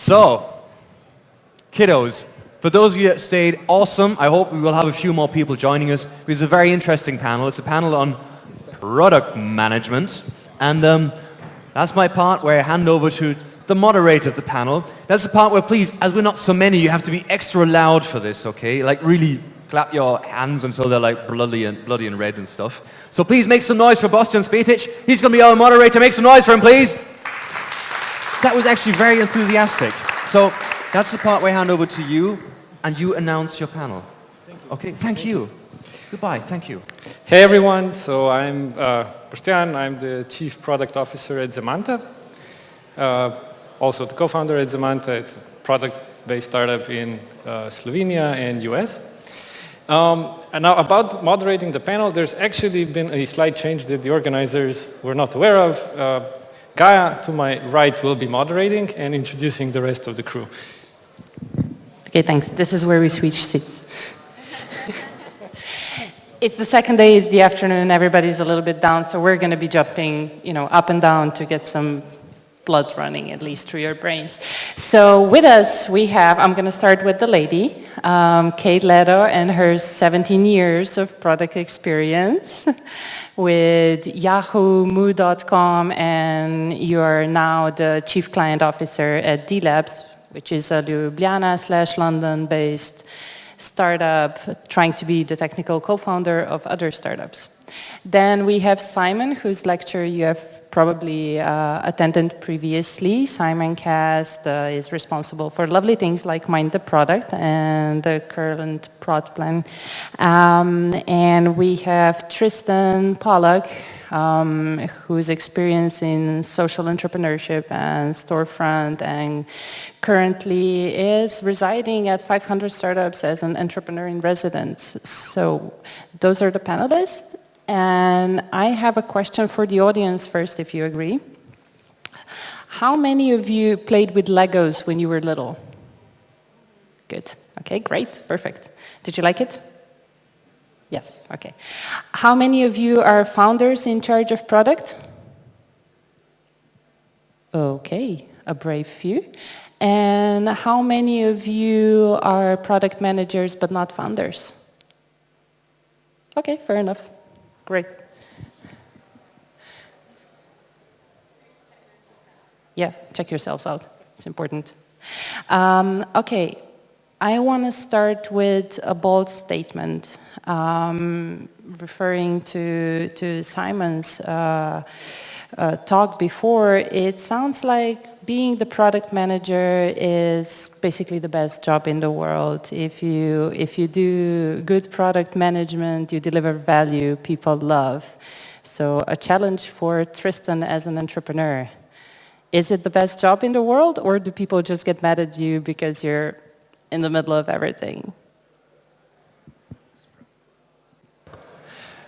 So, kiddos, for those of you that stayed, awesome. I hope we will have a few more people joining us. It's a very interesting panel. It's a panel on product management. And that's my part where I hand over to the moderator of the panel. That's the part where, please, as we're not so many, you have to be extra loud for this, okay? Like really clap your hands until they're like bloody and red and stuff. So please make some noise for Boštjan Špetič. He's going to be our moderator. Make some noise for him, please. That was actually very enthusiastic. So that's the part where I hand over to you, and you announce your panel. Thank you. Okay, thank you. Goodbye, thank you. Hey everyone, so I'm Boštjan. I'm the Chief Product Officer at Zemanta. Also the co-founder at Zemanta. It's a product-based startup in Slovenia and US. And now about moderating the panel, there's actually been a slight change that the organizers were not aware of. Gaja, to my right, will be moderating and introducing the rest of the crew. Okay, thanks. This is where we switch seats. It's the second day, it's the afternoon, everybody's a little bit down, so we're going to be jumping, up and down to get some blood running, at least through your brains. So with us, we have, I'm going to start with the lady, Kate Leto, and her 17 years of product experience with yahoo.com, and you are now the Chief Client Officer at d.Labs, which is a Ljubljana/London-based startup trying to be the technical co-founder of other startups. Then we have Simon, whose lecture you have probably attended previously. Simon Cast is responsible for lovely things like Mind the Product and the current ProdPad. And we have Tristan, Pollock, whose experience in social entrepreneurship and Storefront, and currently is residing at 500 startups as an entrepreneur in residence. So those are the panelists. And I have a question for the audience first, if you agree. How many of you played with Legos when you were little? Good. Okay, great. Perfect. Did you like it? Yes. Okay. How many of you are founders in charge of product? Okay, a brave few. And how many of you are product managers but not founders? Okay, fair enough. Great. Yeah, check yourselves out. It's important. Okay, I want to start with a bold statement. Referring to Simon's talk before, it sounds like being the product manager is basically the best job in the world. If you do good product management, you deliver value people love. So a challenge for Tristan as an entrepreneur. Is it the best job in the world, or do people just get mad at you because you're in the middle of everything?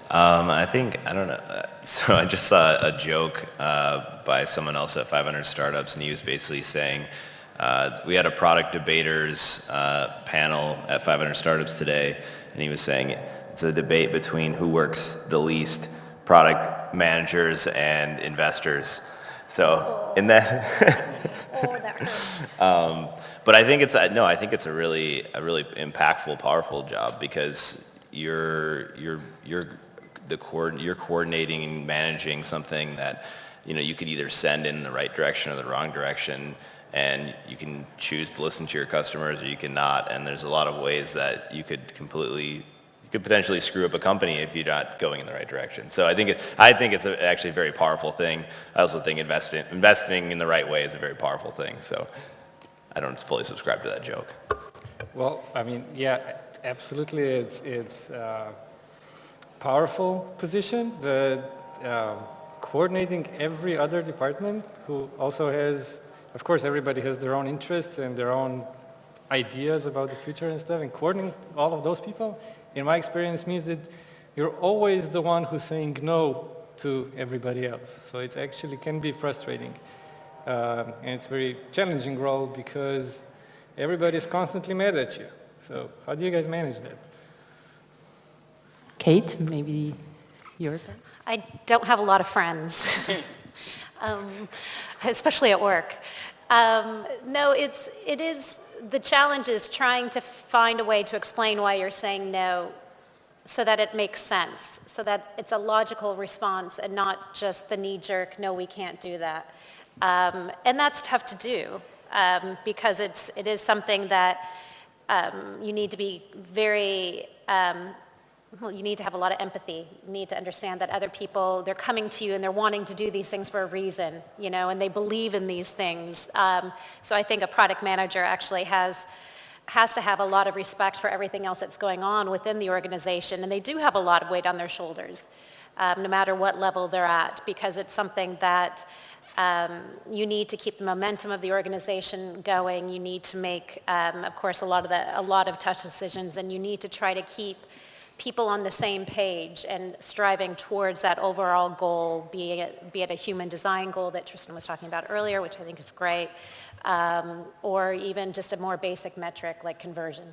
I don't know. So I just saw a joke by someone else at 500 Startups, and he was basically saying, we had a product debaters panel at 500 Startups today, and he was saying it's a debate between who works the least, product managers and investors. So in that, that hurts. but I think it's a really impactful, powerful job, because you're coordinating and managing something that you could either send in the right direction or the wrong direction, and you can choose to listen to your customers or you cannot. And there's a lot of ways that you could potentially screw up a company if you're not going in the right direction. So I think it's actually a very powerful thing. I also think investing in the right way is a very powerful thing. So I don't fully subscribe to that joke. Well, I mean, yeah, absolutely. It's powerful position, but coordinating every other department who also has, of course, everybody has their own interests and their own ideas about the future and stuff, and coordinating all of those people, in my experience, means that you're always the one who's saying no to everybody else. So it actually can be frustrating. And it's a very challenging role because everybody's constantly mad at you. So how do you guys manage that? Kate, maybe your turn? I don't have a lot of friends, especially at work. No, it is, the challenge is trying to find a way to explain why you're saying no so that it makes sense, so that it's a logical response and not just the knee-jerk, no, we can't do that. And that's tough to do because it is something that you need to be very, well, you need to have a lot of empathy. You need to understand that other people, they're coming to you and they're wanting to do these things for a reason, you know, and they believe in these things. So I think a product manager actually has to have a lot of respect for everything else that's going on within the organization, and they do have a lot of weight on their shoulders, no matter what level they're at, because it's something that you need to keep the momentum of the organization going. You need to make, of course, a lot of tough decisions, and you need to try to keep people on the same page and striving towards that overall goal, be it a human design goal that Tristan was talking about earlier, which I think is great, or even just a more basic metric like conversion.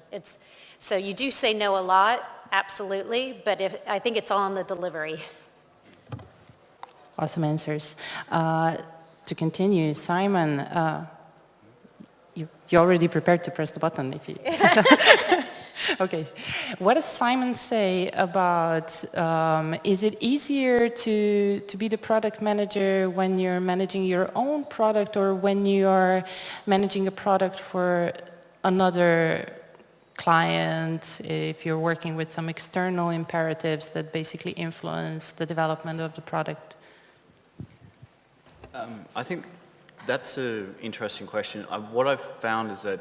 So you do say no a lot, absolutely, but I think it's all in the delivery. Awesome answers. To continue, Simon, you already prepared to press the button if you... Okay. What does Simon say about, is it easier to be the product manager when you're managing your own product or when you are managing a product for another client, if you're working with some external imperatives that basically influence the development of the product? I think that's an interesting question. What I've found is that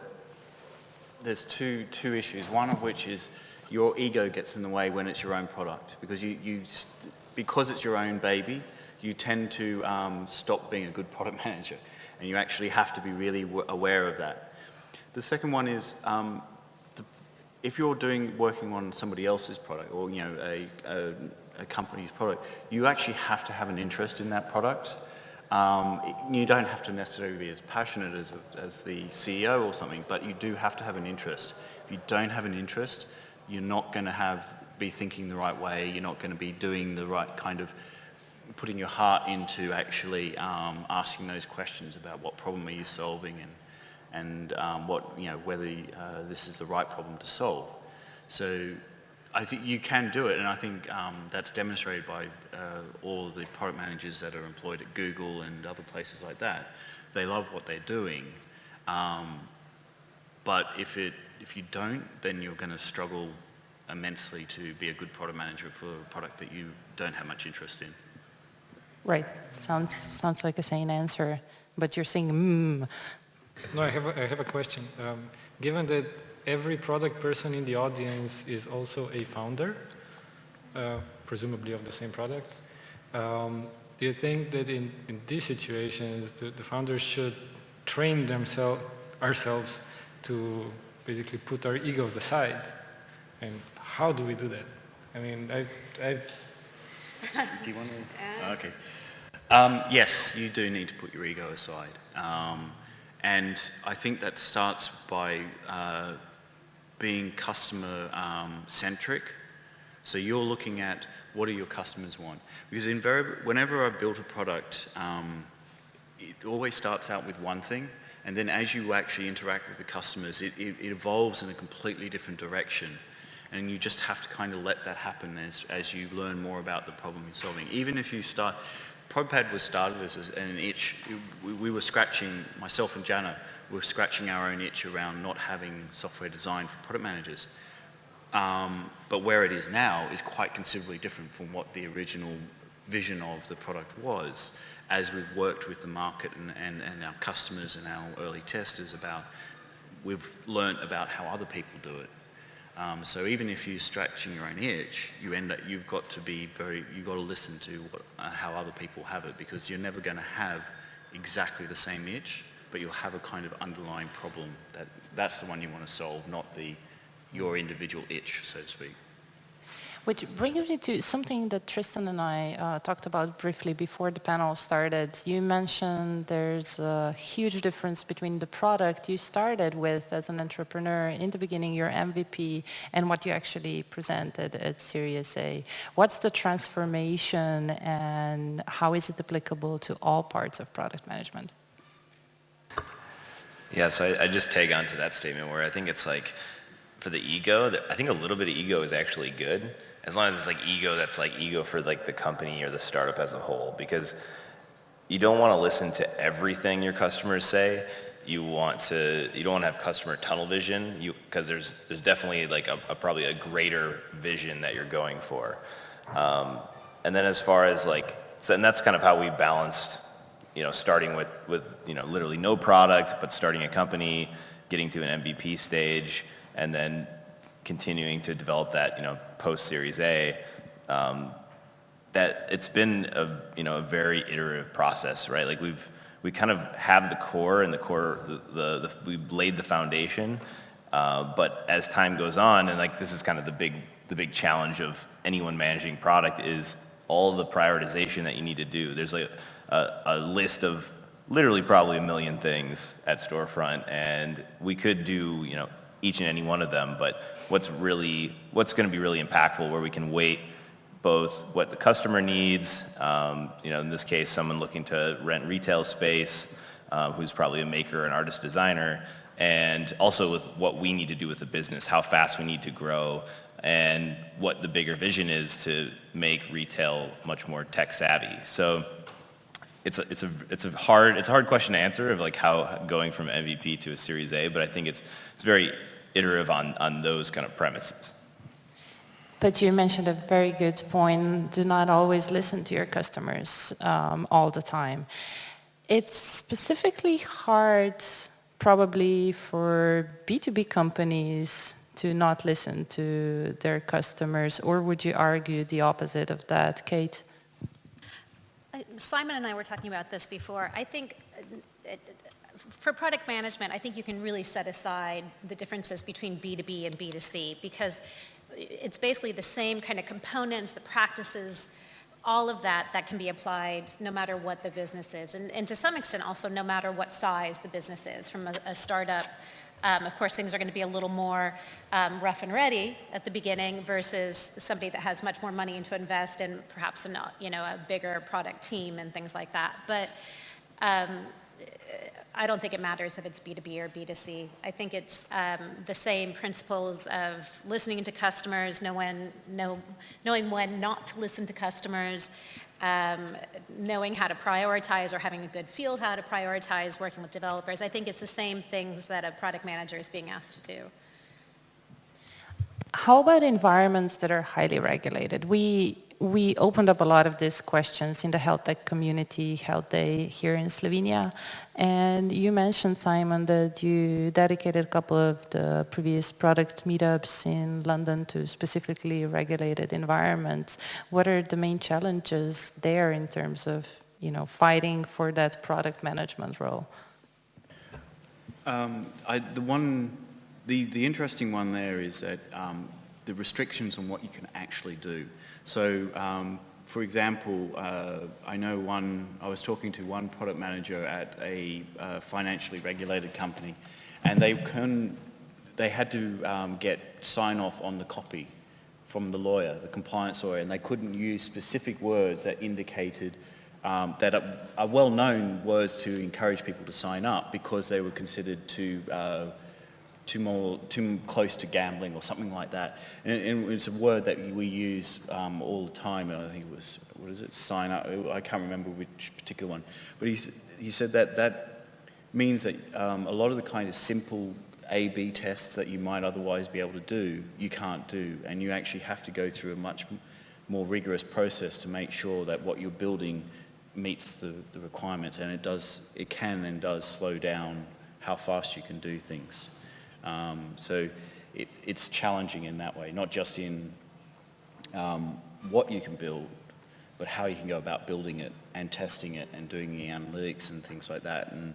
there's two issues, one of which is your ego gets in the way when it's your own product, because because it's your own baby, you tend to stop being a good product manager, and you actually have to be really aware of that. The second one is if you're working on somebody else's product, or a company's product, you actually have to have an interest in that product. You don't have to necessarily be as passionate as the CEO or something, but you do have to have an interest. If you don't have an interest, you're not going to be thinking the right way. You're not going to be doing the right kind of, putting your heart into actually asking those questions about what problem are you solving and whether this is the right problem to solve. So I think you can do it, and I think that's demonstrated by all the product managers that are employed at Google and other places like that. They love what they're doing, but if you don't, then you're going to struggle immensely to be a good product manager for a product that you don't have much interest in. Right. Sounds like a sane answer, but you're saying No, I have a question. Given that every product person in the audience is also a founder, presumably of the same product, do you think that in these situations the founders should train ourselves to basically put our egos aside? And how do we do that? I mean, I've Do you want to? Okay. Yes, you do need to put your ego aside. And I think that starts by being customer centric. So you're looking at what do your customers want. Because whenever I've built a product, it always starts out with one thing, and then as you actually interact with the customers, it evolves in a completely different direction. And you just have to kind of let that happen as you learn more about the problem you're solving. Even if you start, ProdPad was started as an itch. We were scratching, myself and Jana, we were scratching our own itch around not having software design for product managers. But where it is now is quite considerably different from what the original vision of the product was, as we've worked with the market and our customers and our early testers we've learned about how other people do it. So even if you're scratching your own itch, you've got to listen to how other people have it, because you're never going to have exactly the same itch, but you'll have a kind of underlying problem that's the one you want to solve, not your individual itch, so to speak. Which brings me to something that Tristan and I talked about briefly before the panel started. You mentioned there's a huge difference between the product you started with as an entrepreneur in the beginning, your MVP, and what you actually presented at Series A. What's the transformation and how is it applicable to all parts of product management? Yeah, so I just tag on to that statement where I think it's like, for the ego, I think a little bit of ego is actually good, as long as it's like ego that's like ego for like the company or the startup as a whole, because you don't want to listen to everything your customers say. You don't want to have customer tunnel vision, because there's definitely like probably a greater vision that you're going for. And then as far as like, and that's kind of how we balanced, starting with literally no product, but starting a company, getting to an MVP stage, and then continuing to develop that, post Series A. That it's been a very iterative process, right? Like we kind of have the core, and we've laid the foundation, but as time goes on, and like this is kind of the big challenge of anyone managing product, is all the prioritization that you need to do. There's like a list of literally probably 1 million things at Storefront, and we could do each and any one of them, but what's going to be really impactful, where we can weight both what the customer needs, in this case, someone looking to rent retail space, who's probably a maker, an artist designer, and also with what we need to do with the business, how fast we need to grow, and what the bigger vision is to make retail much more tech savvy. So it's a hard question to answer of like how going from MVP to a Series A, but I think it's very iterative on those kind of premises. But you mentioned a very good point. Do not always listen to your customers all the time. It's specifically hard probably for B2B companies to not listen to their customers, or would you argue the opposite of that, Kate? Simon and I were talking about this before. I think for product management, I think you can really set aside the differences between B2B and B2C, because it's basically the same kind of components, the practices, all of that can be applied no matter what the business is. And to some extent also no matter what size the business is. From a startup, of course things are going to be a little more rough and ready at the beginning versus somebody that has much more money to invest in, perhaps a bigger product team and things like that. But I don't think it matters if it's B2B or B2C. I think it's the same principles of listening to customers, knowing when not to listen to customers, knowing how to prioritize or having a good feel how to prioritize, working with developers. I think it's the same things that a product manager is being asked to do. How about environments that are highly regulated? We opened up a lot of these questions in the health tech community, Health Day here in Slovenia. And you mentioned, Simon, that you dedicated a couple of the previous product meetups in London to specifically regulated environments. What are the main challenges there in terms of, fighting for that product management role? The interesting one there is that the restrictions on what you can actually do. So, for example, I was talking to one product manager at a financially regulated company, and they had to get sign-off on the copy from the lawyer, the compliance lawyer, and they couldn't use specific words that indicated that are well-known words to encourage people to sign up, because they were considered too close to gambling or something like that. And it's a word that we use all the time. I think it was, sign up? I can't remember which particular one. But he said that means that a lot of the kind of simple A/B tests that you might otherwise be able to do, you can't do. And you actually have to go through a much more rigorous process to make sure that what you're building meets the requirements. And it can and does slow down how fast you can do things. So it's challenging in that way, not just in what you can build, but how you can go about building it and testing it and doing the analytics and things like that. And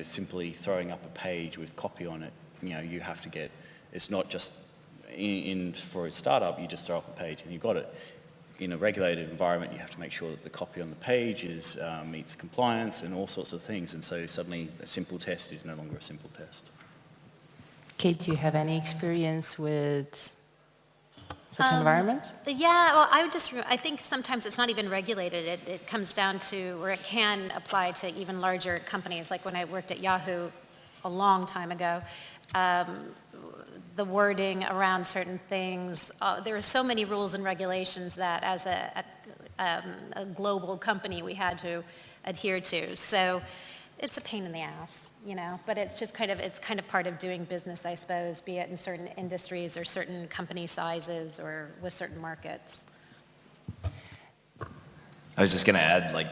simply throwing up a page with copy on it, you have to get. It's not just for a startup, you just throw up a page and you got it. In a regulated environment, you have to make sure that the copy on the page meets compliance and all sorts of things. And so suddenly a simple test is no longer a simple test. Kate, do you have any experience with such environments? Yeah, well, I think sometimes it's not even regulated. It comes down to, or it can apply to even larger companies. Like when I worked at Yahoo, a long time ago. The wording around certain things. There are so many rules and regulations that as a global company we had to adhere to. So it's a pain in the ass, you know, but it's just kind of part of doing business, I suppose, be it in certain industries or certain company sizes or with certain markets. I was just going to add, like,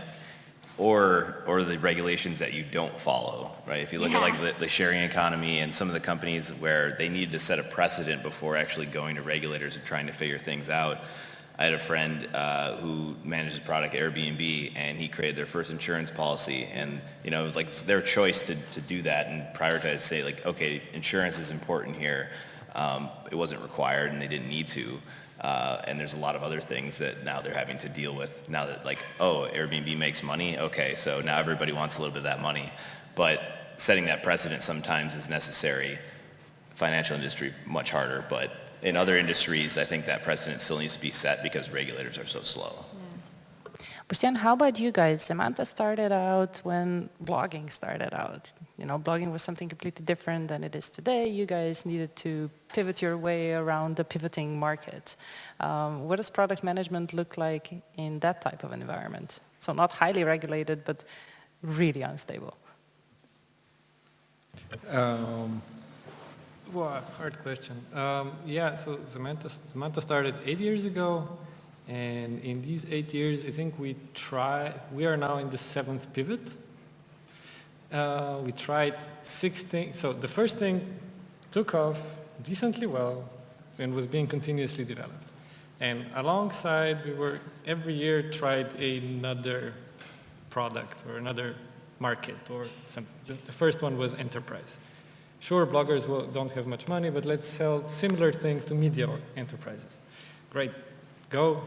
or the regulations that you don't follow, right? If you look at like the sharing economy and some of the companies where they needed to set a precedent before actually going to regulators and trying to figure things out. I had a friend who manages product Airbnb, and he created their first insurance policy, and you know, it was like their choice to do that and prioritize, say like, okay, insurance is important here. It wasn't required, and they didn't need to. And there's a lot of other things that now they're having to deal with now that like, oh, Airbnb makes money. Okay, so now everybody wants a little bit of that money. But setting that precedent sometimes is necessary. Financial industry, much harder, but in other industries, I think that precedent still needs to be set because regulators are so slow. Boštjan, how about you guys? Zemanta started out when blogging started out. You know, blogging was something completely different than it is today. You guys needed to pivot your way around the pivoting market. What does product management look like in that type of environment? So not highly regulated, but really unstable. Well, hard question. Yeah, so Zemanta started 8 years ago. And in these 8 years, I think we are now in the 7th pivot. We tried 6 things. So the first thing took off decently well and was being continuously developed. And alongside, we were every year tried another product or another market or something. The first one was enterprise. Sure, bloggers don't have much money, but let's sell similar thing to media or enterprises. Great. Go.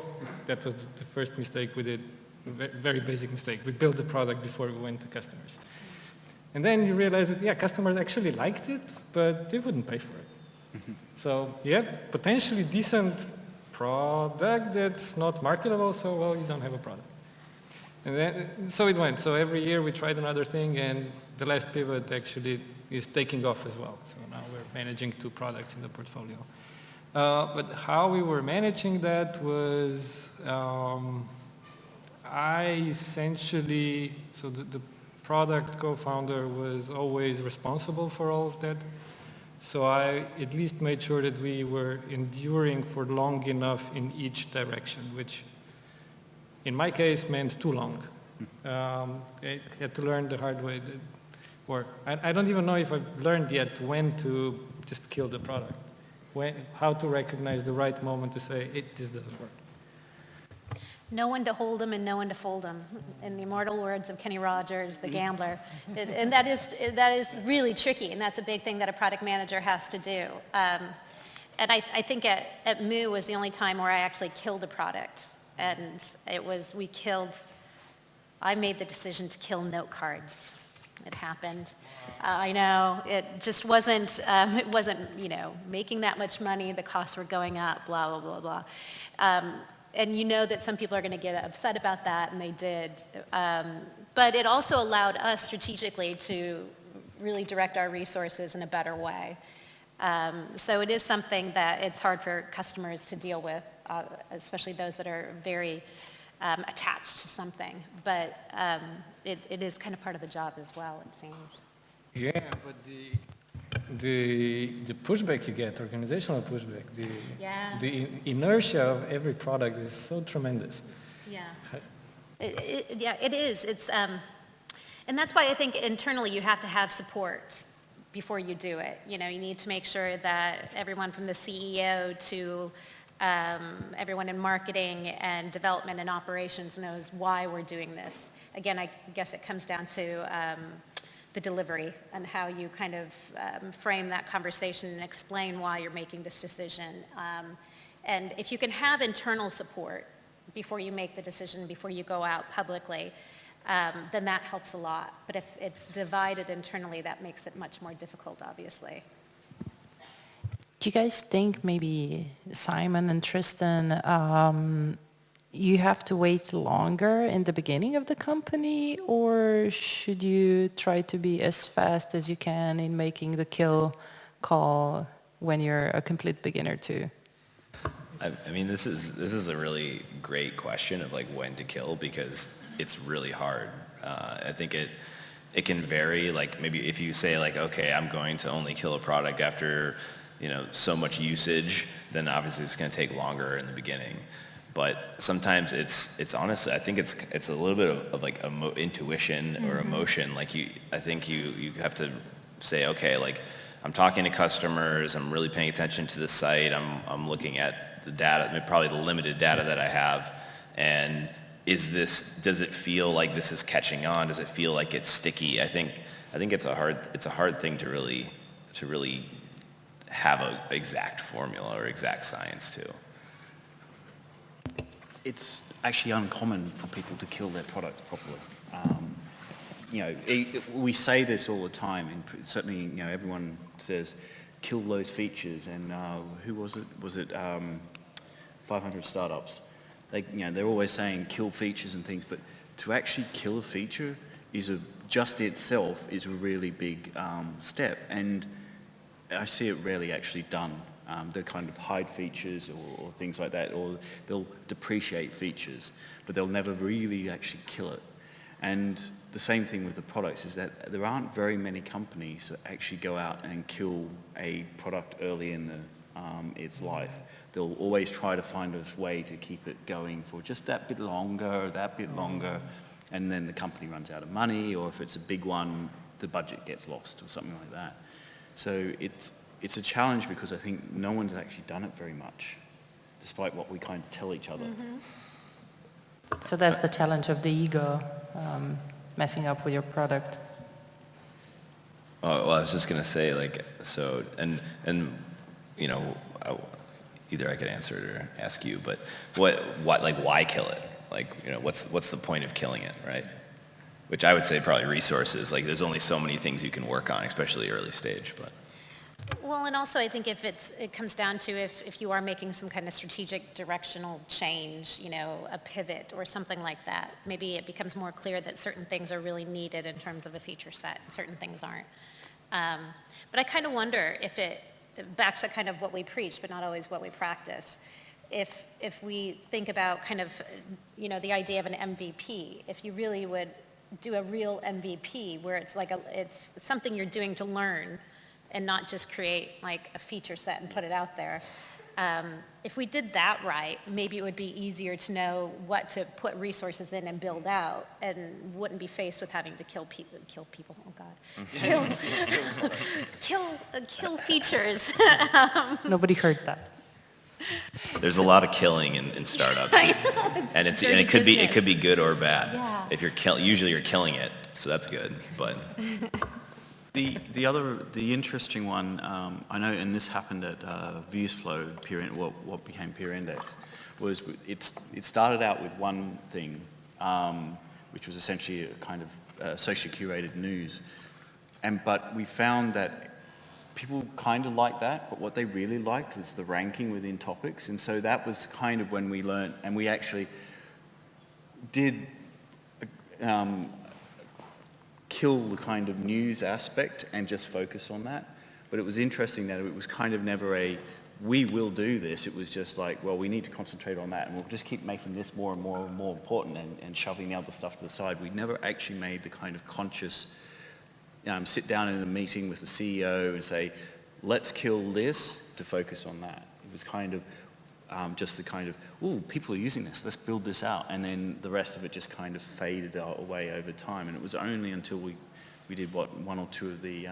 That was the first mistake we did, very basic mistake. We built the product before we went to customers. And then you realize that, yeah, customers actually liked it, but they wouldn't pay for it. So you have potentially decent product that's not marketable, so, well, you don't have a product. And then, so it went. So every year we tried another thing, and the last pivot actually is taking off as well. So now we're managing 2 products in the portfolio. But how we were managing that was, I essentially, so the product co-founder was always responsible for all of that. So I at least made sure that we were enduring for long enough in each direction, which in my case meant too long. I had to learn the hard way, or I don't even know if I've learned yet when to just kill the product. How to recognize the right moment to say, this doesn't work. Know when to hold them and know when to fold them, in the immortal words of Kenny Rogers, the gambler. And that is really tricky, and that's a big thing that a product manager has to do. And I think at Moo was the only time where I actually killed a product. And it was, I made the decision to kill note cards. It happened. I know, it just wasn't, you know, making that much money, the costs were going up, blah, blah, blah, blah. And you know that some people are going to get upset about that, and they did. But it also allowed us strategically to really direct our resources in a better way. So it is something that it's hard for customers to deal with, especially those that are very attached to something, but it is kind of part of the job as well, it seems. Yeah, but the pushback you get, organizational pushback, the inertia of every product is so tremendous. Yeah, it is. It's and that's why I think internally you have to have support before you do it. You know, you need to make sure that everyone from the CEO to everyone in marketing and development and operations knows why we're doing this. Again, I guess it comes down to the delivery and how you kind of frame that conversation and explain why you're making this decision. And if you can have internal support before you make the decision, before you go out publicly, then that helps a lot. But if it's divided internally, that makes it much more difficult, obviously. Do you guys think maybe Simon and Tristan you have to wait longer in the beginning of the company, or should you try to be as fast as you can in making the kill call when you're a complete beginner too? I mean, this is a really great question of like when to kill, because it's really hard. I think it can vary. Like maybe if you say like, okay, I'm going to only kill a product after, you know, so much usage, then obviously it's going to take longer in the beginning. But sometimes it's honestly, I think it's a little bit of like intuition or emotion. Like I think you have to say, okay, like I'm talking to customers, I'm really paying attention to the site, I'm looking at the data, probably the limited data that I have, and does it feel like this is catching on? Does it feel like it's sticky? I think it's a hard thing to really have an exact formula or exact science to. It's actually uncommon for people to kill their products properly. You know, we say this all the time, and certainly, you know, everyone says, kill those features, and who was it? Was it 500 startups? You know, they're always saying kill features and things, but to actually kill a feature just itself is a really big step, and I see it rarely actually done. They'll kind of hide features or things like that, or they'll depreciate features, but they'll never really actually kill it. And the same thing with the products is that there aren't very many companies that actually go out and kill a product early in its life. They'll always try to find a way to keep it going for just that bit longer, and then the company runs out of money, or if it's a big one, the budget gets lost or something like that. So it's a challenge because I think no one's actually done it very much, despite what we kind of tell each other. Mm-hmm. So that's the challenge of the ego, messing up with your product. Oh, well, I was just gonna say, like, so, and you know, either I could answer it or ask you, but why kill it? Like, you know, what's the point of killing it, right? Which I would say probably resources. Like, there's only so many things you can work on, especially early stage, but. Well, and also I think if it comes down to if you are making some kind of strategic directional change, you know, a pivot or something like that, maybe it becomes more clear that certain things are really needed in terms of a feature set, certain things aren't. But I kind of wonder if back to kind of what we preach, but not always what we practice, if we think about kind of, you know, the idea of an MVP, if you really would do a real MVP where it's like it's something you're doing to learn, and not just create like a feature set and put it out there. If we did that right, maybe it would be easier to know what to put resources in and build out, and wouldn't be faced with having to kill people, oh God. Kill features. Nobody heard that. There's a lot of killing in startups. I know, and it could be good or bad. Yeah. If usually you're killing it, so that's good, but. The interesting one, I know, and this happened at ViewsFlow, what became Peer Index, was it started out with one thing, which was essentially a kind of socially curated news, but we found that people kind of liked that, but what they really liked was the ranking within topics, and so that was kind of when we learned, and we actually did kill the kind of news aspect and just focus on that. But it was interesting that it was kind of never we will do this. It was just like, well, we need to concentrate on that, and we'll just keep making this more and more and more important and shoving the other stuff to the side. We never actually made the kind of conscious sit down in a meeting with the CEO and say, let's kill this to focus on that. It was kind of just the kind of, ooh, people are using this, let's build this out. And then the rest of it just kind of faded away over time. And it was only until we did one or two of the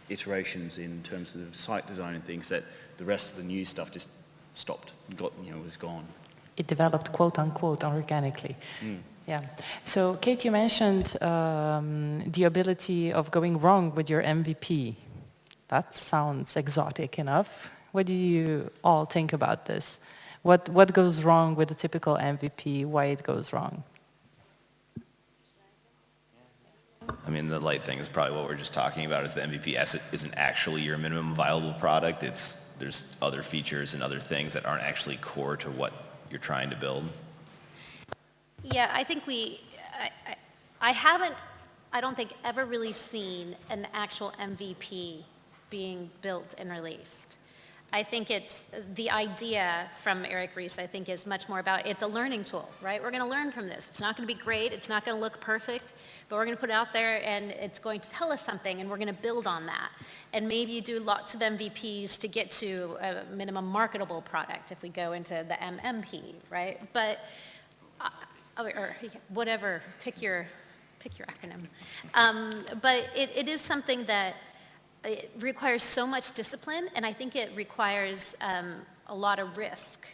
iterations in terms of site design and things that the rest of the new stuff just stopped, was gone. It developed quote unquote organically. Yeah. So Kate, you mentioned the ability of going wrong with your MVP. That sounds exotic enough. What do you all think about this? What goes wrong with a typical MVP? Why it goes wrong? I mean, the light thing is probably what we're just talking about, is the MVP isn't actually your minimum viable product. There's other features and other things that aren't actually core to what you're trying to build. Yeah, I think I don't think ever really seen an actual MVP being built and released. I think it's the idea from Eric Ries, I think, is much more about it's a learning tool, right? We're going to learn from this. It's not going to be great. It's not going to look perfect, but we're going to put it out there and it's going to tell us something and we're going to build on that. And maybe you do lots of MVPs to get to a minimum marketable product if we go into the MMP, right? But, or whatever, pick your acronym. But it is something that it requires so much discipline, and I think it requires a lot of risk.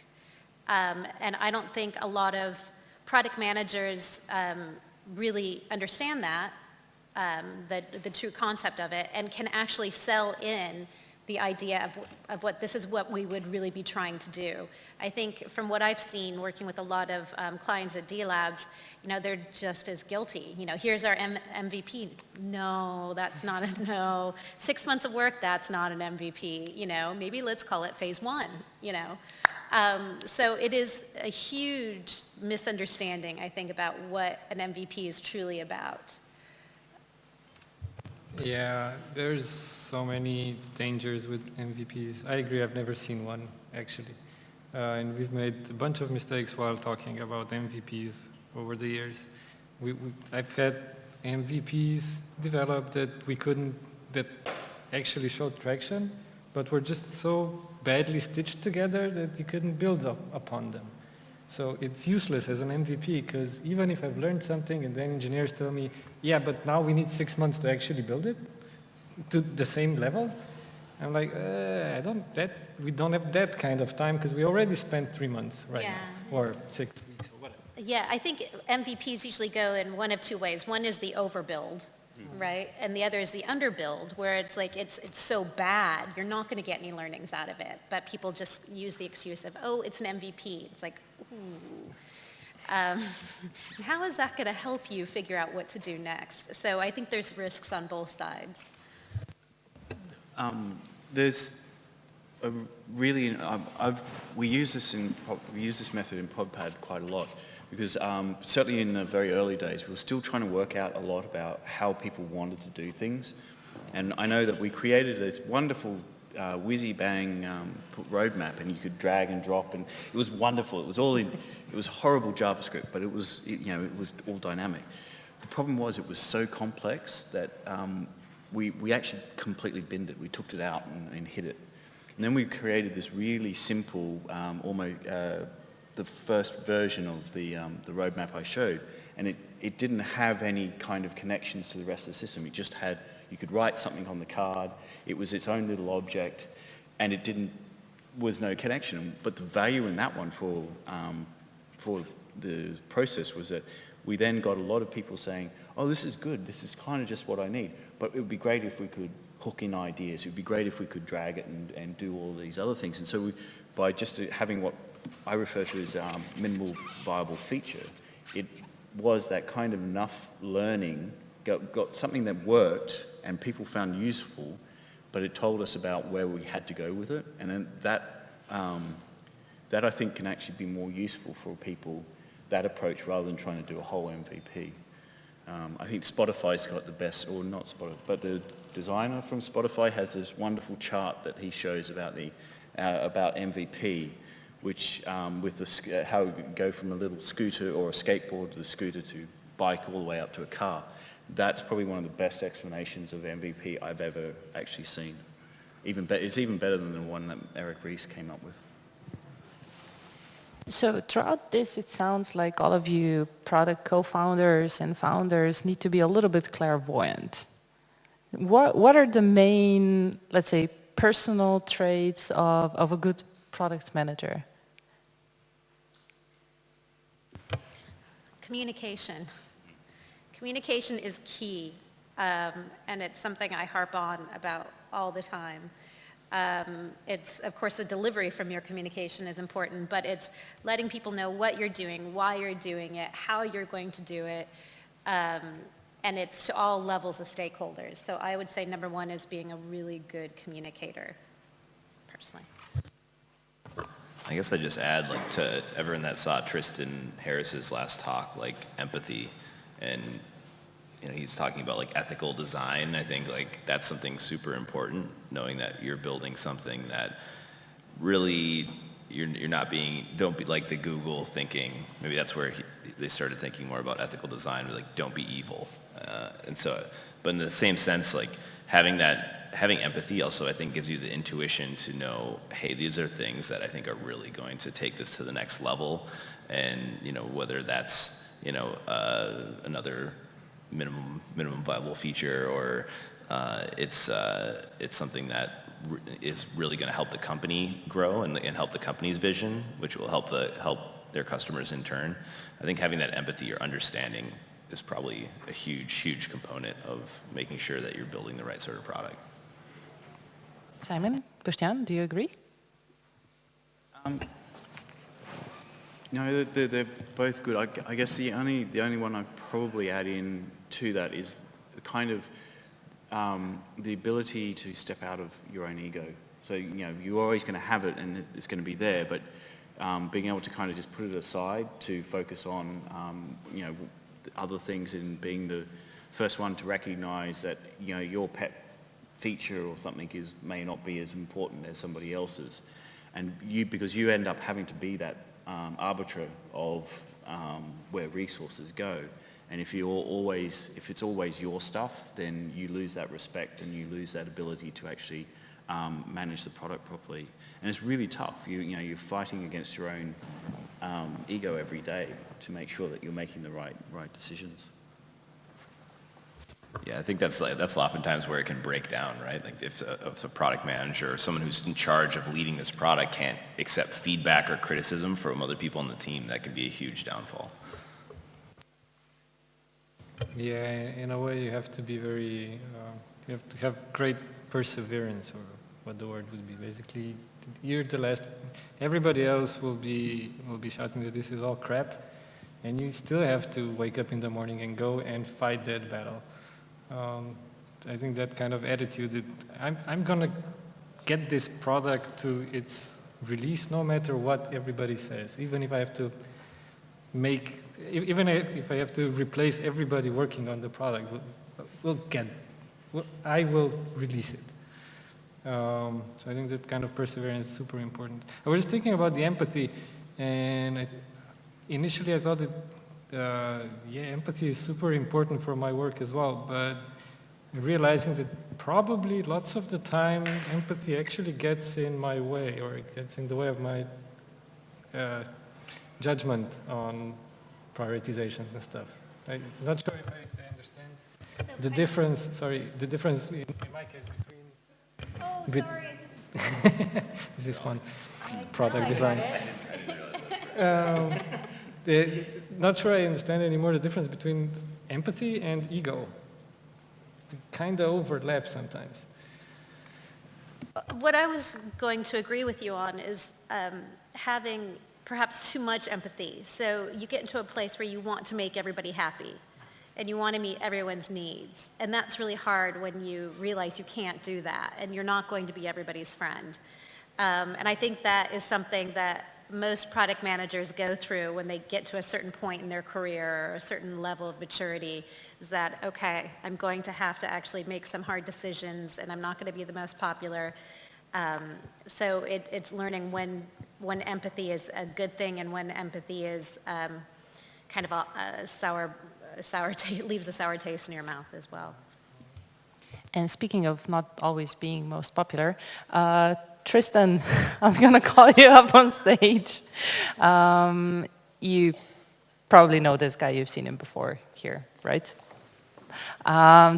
And I don't think a lot of product managers really understand that, the true concept of it, and can actually sell in the idea of what this is what we would really be trying to do. I think from what I've seen working with a lot of clients at d.Labs, they're just as guilty. Here's our MVP. No, that's not a no. 6 months of work, that's not an MVP. Maybe let's call it phase 1, So it is a huge misunderstanding, I think, about what an MVP is truly about. Yeah, there's so many dangers with MVPs. I agree, I've never seen one, actually. And we've made a bunch of mistakes while talking about MVPs over the years. I've had MVPs developed that actually showed traction, but were just so badly stitched together that you couldn't build upon them. So it's useless as an MVP, because even if I've learned something and then engineers tell me, yeah, but now we need 6 months to actually build it to the same level, I'm like, we don't have that kind of time, because we already spent 3 months now, or 6 weeks or whatever. Yeah, I think MVPs usually go in one of two ways. One is the overbuild, right? And the other is the underbuild, where it's like it's so bad, you're not going to get any learnings out of it. But people just use the excuse of, oh, it's an MVP. It's like, ooh. How is that going to help you figure out what to do next? So I think there's risks on both sides. There's a really, we use this method in ProdPad quite a lot, because certainly in the very early days, we were still trying to work out a lot about how people wanted to do things. And I know that we created this wonderful whizzy-bang roadmap, and you could drag and drop, and it was wonderful. It was horrible JavaScript, but it was all dynamic. The problem was it was so complex that we actually completely binned it. We took it out and hid it. And then we created this really simple, almost the first version of the roadmap I showed, and it didn't have any kind of connections to the rest of the system. It just had, you could write something on the card, it was its own little object, and was no connection. But the value in that one for the process was that we then got a lot of people saying, oh, this is good, this is kind of just what I need, but it would be great if we could hook in ideas, it would be great if we could drag it and do all these other things. And so by just having what I refer to as minimal viable feature, it was that kind of enough learning, got something that worked and people found useful, but it told us about where we had to go with it. And then that I think can actually be more useful for people, that approach, rather than trying to do a whole MVP. I think Spotify's got the best, or not Spotify, but the designer from Spotify has this wonderful chart that he shows about MVP, which with how you go from a little scooter or a skateboard to a scooter to bike all the way up to a car. That's probably one of the best explanations of MVP I've ever actually seen. It's even better than the one that Eric Ries came up with. So throughout this, it sounds like all of you product co-founders and founders need to be a little bit clairvoyant. What are the main, let's say, personal traits of a good product manager? Communication. Communication is key, and it's something I harp on about all the time. It's, of course, the delivery from your communication is important, but it's letting people know what you're doing, why you're doing it, how you're going to do it, and it's to all levels of stakeholders. So I would say number one is being a really good communicator, personally. I guess I'd just add, like, to everyone that saw Tristan Harris's last talk, like, empathy, and, you know, he's talking about, like, ethical design. I think, like, that's something super important, knowing that you're building something that really you're not being, don't be like the Google thinking, maybe that's where they started thinking more about ethical design, like, don't be evil. And so, but in the same sense, like, having empathy also, I think, gives you the intuition to know, hey, these are things that I think are really going to take this to the next level. And, you know, whether that's, you know, another minimum viable feature, or it's something that is really going to help the company grow and help the company's vision, which will help their customers in turn. I think having that empathy or understanding is probably a huge component of making sure that you're building the right sort of product. Simon, Boštjan, do you agree? No, they're both good. I guess the only one I'd probably add in to that is the kind of the ability to step out of your own ego. So, you know, you're always going to have it and it's going to be there, but being able to kind of just put it aside to focus on, you know, other things, and being the first one to recognize that, you know, your pet feature or something may not be as important as somebody else's, and because you end up having to be that arbiter of where resources go. And if it's always your stuff, then you lose that respect and you lose that ability to actually manage the product properly. And it's really tough. You know, you're fighting against your own ego every day to make sure that you're making the right decisions. Yeah, I think that's oftentimes where it can break down, right? Like if a product manager or someone who's in charge of leading this product can't accept feedback or criticism from other people on the team, that could be a huge downfall. Yeah, in a way you have to be very, you have to have great perseverance, or what the word would be. Basically, you're the last, everybody else will be shouting that this is all crap, and you still have to wake up in the morning and go and fight that battle. I think that kind of attitude, that I'm gonna get this product to its release no matter what everybody says, even if I have to if I have to replace everybody working on the product, I will release it. So I think that kind of perseverance is super important. I was thinking about the empathy, and initially I thought that empathy is super important for my work as well, but realizing that probably lots of the time empathy actually gets in my way, or it gets in the way of my judgment on prioritizations and stuff. I'm not sure if I understand the difference. Sorry, the difference in my case between. Oh, sorry. I didn't. This is fun. Product design. Not sure I understand anymore the difference between empathy and ego. They kind of overlap sometimes. What I was going to agree with you on is having perhaps too much empathy. So you get into a place where you want to make everybody happy and you want to meet everyone's needs. And that's really hard when you realize you can't do that and you're not going to be everybody's friend. And I think that is something that most product managers go through when they get to a certain point in their career or a certain level of maturity, is that, okay, I'm going to have to actually make some hard decisions and I'm not going to be the most popular. So it's learning when empathy is a good thing and when empathy is kind of leaves a sour taste in your mouth as well. And speaking of not always being most popular, Tristan, I'm going to call you up on stage. You probably know this guy, you've seen him before here, right?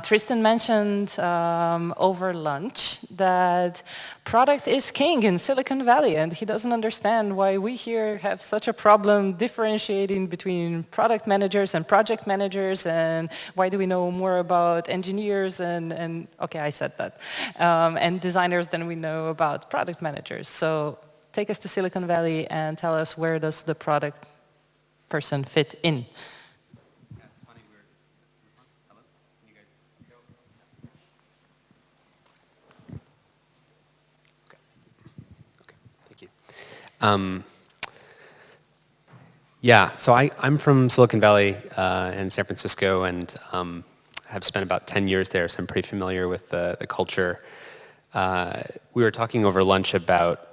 Tristan mentioned over lunch that product is king in Silicon Valley, and he doesn't understand why we here have such a problem differentiating between product managers and project managers, and why do we know more about engineers and okay, I said that, and designers than we know about product managers. So take us to Silicon Valley and tell us, where does the product person fit in? Yeah, so I'm from Silicon Valley and San Francisco, and have spent about 10 years there, so I'm pretty familiar with the culture. We were talking over lunch about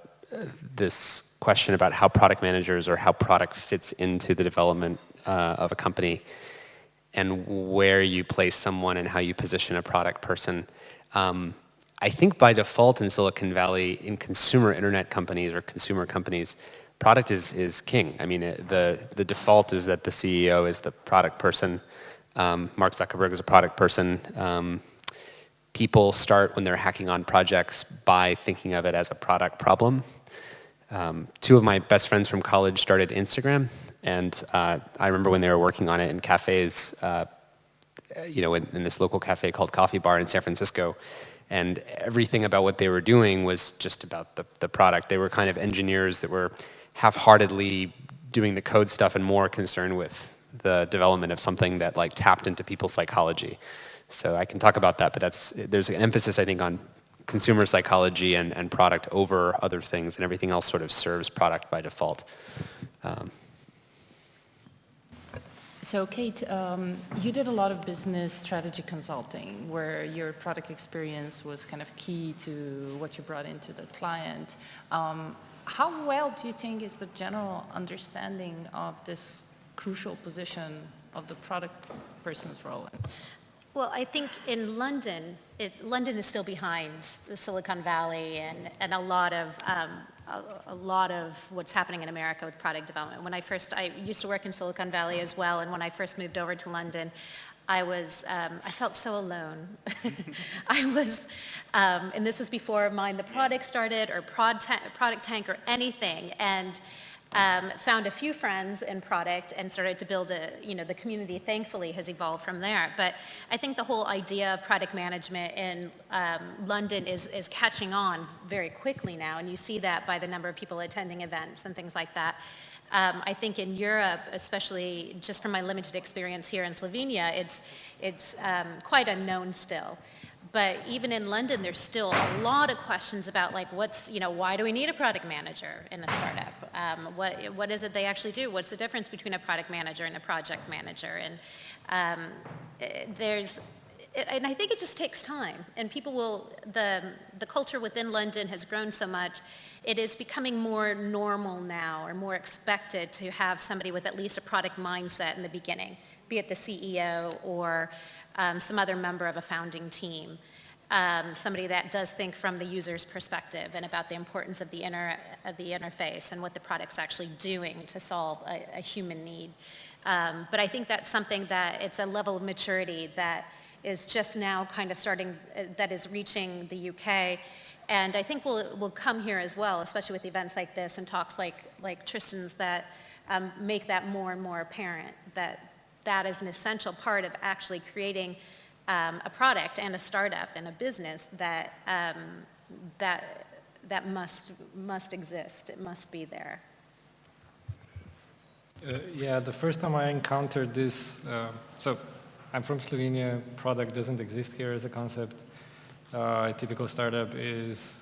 this question about how product managers or how product fits into the development of a company, and where you place someone and how you position a product person. I think by default in Silicon Valley, in consumer internet companies or consumer companies, product is king. I mean, the default is that the CEO is the product person. Mark Zuckerberg is a product person. People start when they're hacking on projects by thinking of it as a product problem. Two of my best friends from college started Instagram, and I remember when they were working on it in cafes, in this local cafe called Coffee Bar in San Francisco, and everything about what they were doing was just about the product. They were kind of engineers that were half-heartedly doing the code stuff and more concerned with the development of something that like tapped into people's psychology. So I can talk about that, but there's an emphasis, I think, on consumer psychology and product over other things, and everything else sort of serves product by default. So Kate, you did a lot of business strategy consulting where your product experience was kind of key to what you brought into the client. How well do you think is the general understanding of this crucial position of the product person's role? Well, I think in London, London is still behind the Silicon Valley and a lot of what's happening in America with product development. I used to work in Silicon Valley as well, and when I first moved over to London, I felt so alone. And this was before Mind the Product started, or Product Tank, or anything, and found a few friends in product and started to build the community thankfully has evolved from there. But I think the whole idea of product management in London is catching on very quickly now, and you see that by the number of people attending events and things like that. I think in Europe, especially just from my limited experience here in Slovenia, it's quite unknown still. But even in London, there's still a lot of questions about why do we need a product manager in a startup? What is it they actually do? What's the difference between a product manager and a project manager? And and I think it just takes time. And the culture within London has grown so much, it is becoming more normal now, or more expected to have somebody with at least a product mindset in the beginning, be it the CEO or some other member of a founding team, somebody that does think from the user's perspective and about the importance of the interface and what the product's actually doing to solve a human need. But I think that's something that it's a level of maturity that is just now kind of starting, that is reaching the UK. And I think we'll come here as well, especially with events like this and talks like Tristan's that make that more and more apparent, that is an essential part of actually creating a product and a startup and a business that must exist. It must be there. The first time I encountered this, so I'm from Slovenia. Product doesn't exist here as a concept. A typical startup is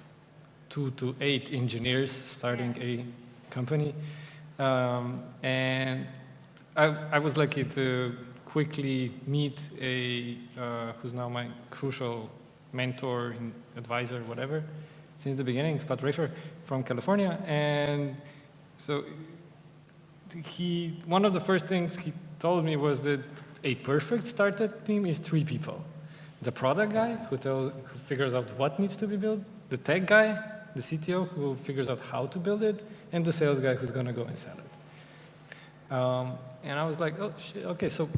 2 to 8 engineers starting a company, and I was lucky to quickly meet who's now my crucial mentor, advisor, whatever, since the beginning, Scott Rafer from California. And so one of the first things he told me was that a perfect startup team is 3 people. The product guy who figures out what needs to be built, the tech guy, the CTO who figures out how to build it, and the sales guy who's going to go and sell it. And I was like, oh shit, okay, so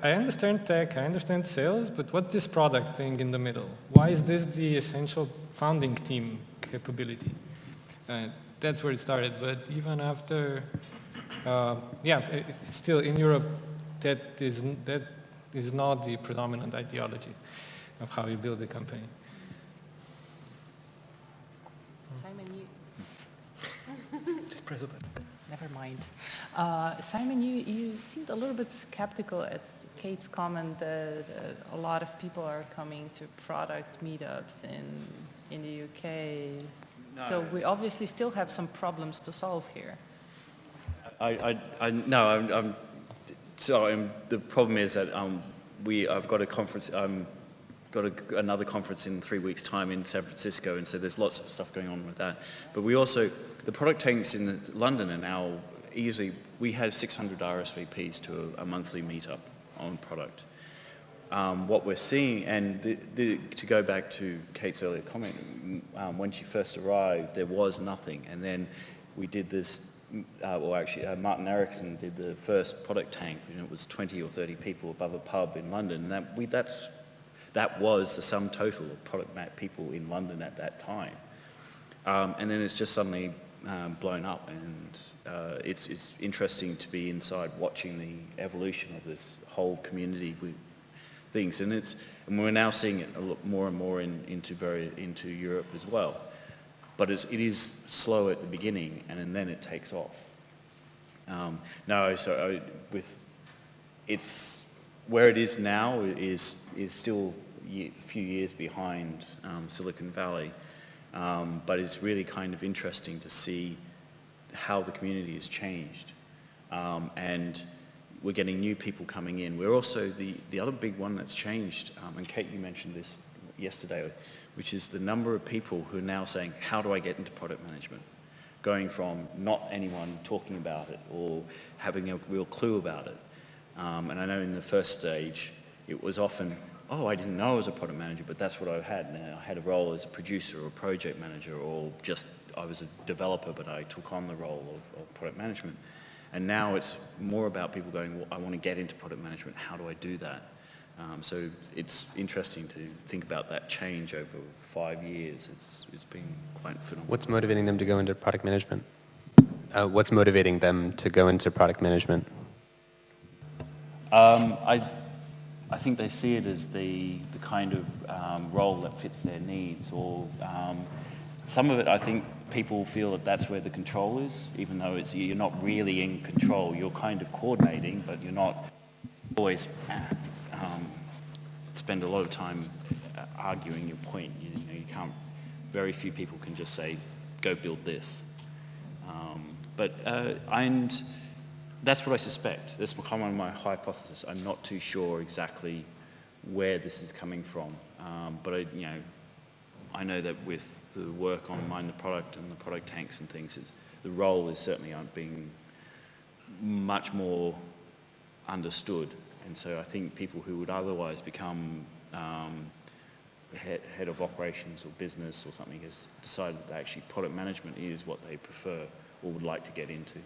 I understand tech, I understand sales, but what's this product thing in the middle? Why is this the essential founding team capability? That's where it started, but even after, still in Europe, that is not the predominant ideology of how you build a company. Simon, Just press a button. never mind. Simon, you seemed a little bit skeptical at Kate's comment that a lot of people are coming to product meetups in the UK. So we obviously still have some problems to solve here. No, so the problem is that I've got a conference. Another conference in 3 weeks' time in San Francisco, and so there's lots of stuff going on with that. But we also, the product tanks in London are now easily, we have 600 RSVPs to a monthly meetup on product. What we're seeing, and to go back to Kate's earlier comment, when she first arrived, there was nothing, and then we did this. Martin Erickson did the first product tank, and it was 20 or 30 people above a pub in London, and that was the sum total of product people in London at that time. And then it's just suddenly blown up, and it's interesting to be inside watching the evolution of this whole community with things, and we're now seeing it a lot more and more into Europe as well. But it is slow at the beginning, and then it takes off. It's where it is now is still a few years behind Silicon Valley, but it's really kind of interesting to see how the community has changed, and we're getting new people coming in. We're also the other big one that's changed, and Kate, you mentioned this yesterday, which is the number of people who are now saying, how do I get into product management? Going from not anyone talking about it or having a real clue about it. And I know in the first stage, it was often, oh, I didn't know I was a product manager, but that's what I had. Now, I had a role as a producer or a project manager, or just I was a developer, but I took on the role of product management. And now it's more about people going, well, I want to get into product management. How do I do that? So it's interesting to think about that change over 5 years. It's been quite phenomenal. What's motivating them to go into product management? What's motivating them to go into product management? I think they see it as the kind of role that fits their needs, or some of it, I think people feel that that's where the control is, even though you're not really in control. You're kind of coordinating, but you're not always spend a lot of time arguing your point. You can't. Very few people can just say, "Go build this." And that's what I suspect. That's kind of my hypothesis. I'm not too sure exactly where this is coming from, but I know that with the work on Mind the Product and the product tanks and things, the role is certainly being much more understood. And so I think people who would otherwise become head of operations or business or something has decided that actually product management is what they prefer or would like to get into.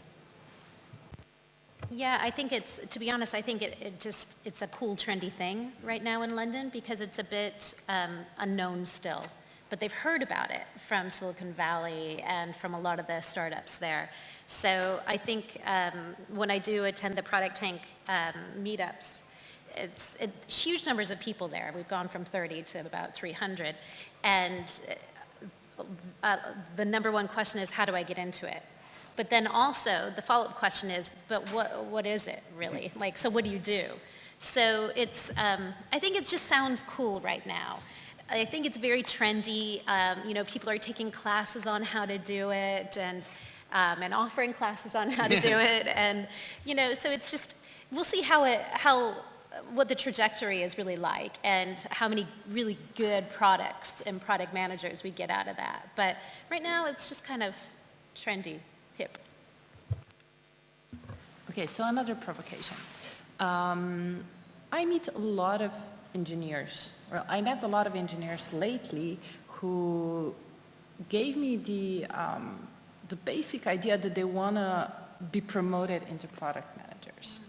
Yeah, I think to be honest, I think it's a cool, trendy thing right now in London because it's a bit unknown still. But they've heard about it from Silicon Valley and from a lot of the startups there. So I think when I do attend the Product Tank meetups, it's huge numbers of people there. We've gone from 30 to about 300. And the number one question is, how do I get into it? But then also the follow-up question is, but what is it really? Like, so what do you do? So I think it just sounds cool right now. I think it's very trendy. People are taking classes on how to do it and offering classes on how to do it. And, so it's just, we'll see what the trajectory is really like and how many really good products and product managers we get out of that. But right now it's just kind of trendy, hip. Okay, so another provocation. I meet a lot of engineers. Well, I met a lot of engineers lately who gave me the basic idea that they want to be promoted into product managers.